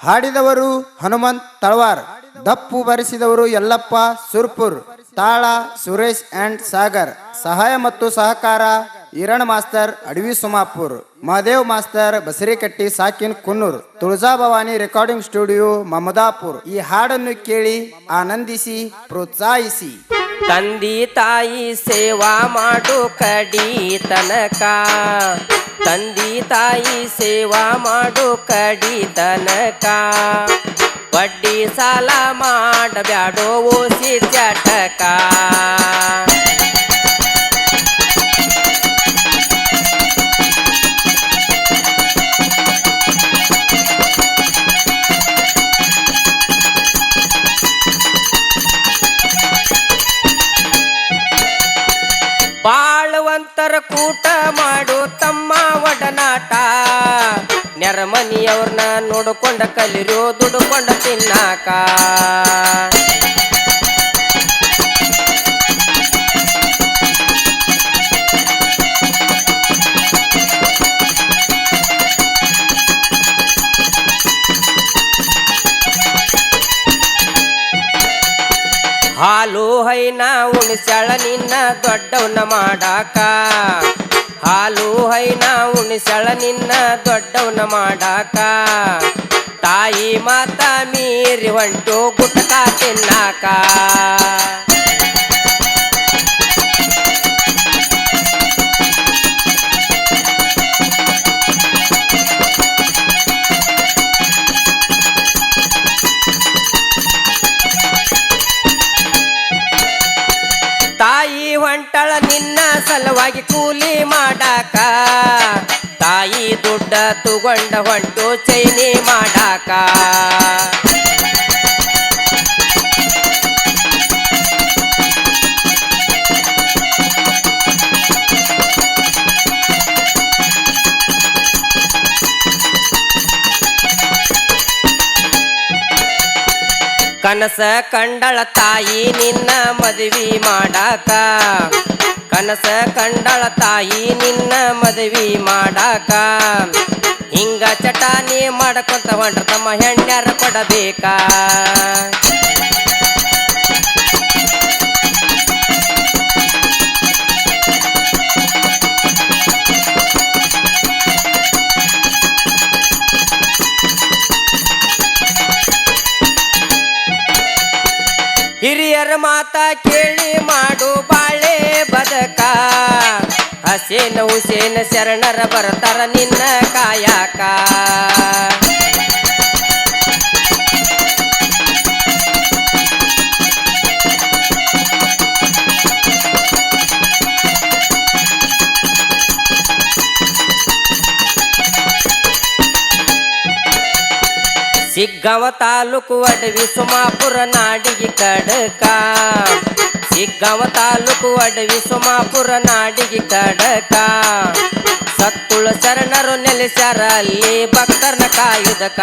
ಹಾಡಿದವರು ಹನುಮಂತ್ ತಳವಾರ್, ದಪ್ಪು ಬರೆಸಿದವರು ಯಲ್ಲಪ್ಪ ಸುರ್ಪುರ್, ತಾಳ ಸುರೇಶ್ ಅಂಡ್ ಸಾಗರ್, ಸಹಾಯ ಮತ್ತು ಸಹಕಾರ ಈರಣ ಮಾಸ್ತರ್ ಅಡವಿ ಸುಮಾಪುರ್, ಮಹದೇವ್ ಮಾಸ್ತರ್ ಬಸರಿಕಟ್ಟಿ ಸಾಕಿನ್ ಕುನ್ನೂರ್, ತುಳಜಾ ಭವಾನಿ ರೆಕಾರ್ಡಿಂಗ್ ಸ್ಟುಡಿಯೋ ಮಮದಾಪುರ್. ಈ ಹಾಡನ್ನು ಕೇಳಿ ಆನಂದಿಸಿ ಪ್ರೋತ್ಸಾಹಿಸಿ. ತಂದಿ ತಾಯಿ ಸೇವಾ ಮಾಡು ಕಡಿ ತನಕ, ತಂದಿ ತಾಯಿ ಸೇವಾ ಮಾಡು ಕಡಿ ತನಕ, ಬಡ್ಡಿ ಸಾಲ ಮಾಡಬ್ಯಾಡೋ ಓಸಿ ಚಟಕ. ಬಾಳುವಂತರ ಕೂಟ ಮಾಡು ತಮ್ಮ ಒಡನಾಟ, ನೆರಮನಿಯವ್ರನ್ನ ನೋಡ್ಕೊಂಡ ಕಲಿರೋ ದುಡ್ಕೊಂಡ ತಿನ್ನಾಕ. ಹಾಲು ಹೈನ ಉಣಿಸ್ಯಾಳ ನಿನ್ನ ದೊಡ್ಡವನ ಮಾಡಾಕ, ಹಾಲು ಹೈನ ಉಣಿಸ್ಯಾಳ ನಿನ್ನ ದೊಡ್ಡವನ ಮಾಡಾಕ, ತಾಯಿ ಮಾತ ಮೀರಿ ಹೊಂಟು ಗುಟ್ಕ ತಿನ್ನಾಕ. ತಾಯಿ ಹೊಂಟಳ ನಿನ್ನ ಸಲುವಾಗಿ ಕೂಲಿ ಮಾಡಾಕ, ತಾಯಿ ದುಡ್ಡ ತಗೊಂಡ ಹೊಂಟು ಚೈನಿ ಮಾಡಾಕ. ಕನಸ ಕಂಡಳ ತಾಯಿ ನಿನ್ನ ಮದುವೆ ಮಾಡಾಕ, ಕನಸ ಕಂಡಳ ತಾಯಿ ನಿನ್ನ ಮದುವೆ ಮಾಡಾಕ, ಹಿಂಗ ಚಟಾನಿ ಮಾಡ್ಕೊಂತ ಹೊಂಟ್ರ ತಮ್ಮ ಹೆಣ್ಯಾರ ಕೊಡಬೇಕ. ಹಿರಿಯರ ಮಾತ ಕೇಳಿ ಮಾಡು ಬಾಳೆ ಬದಕ, ಹಸೇನ ಹುಸೇನ ಶರಣರ ಬರ್ತಾರ ನಿನ್ನ ಕಾಯಕ. ಸಿಗ್ಗಾಂವ ತಾಲೂಕು ಅಡವಿ ಸುಮಾಪುರ ನಾಡಿಗೆ ಕಡಕ, ಸಿಗ್ಗಾಂವ ತಾಲೂಕು ಅಡವಿ ಸುಮಾಪುರ ನಾಡಿಗೆ ಕಡಕ, ಸತ್ತುಳ ಶರಣರು ನೆಲೆಸ್ಯಾರ ಅಲ್ಲಿ ಭಕ್ತರನ ಕಾಯುದಕ.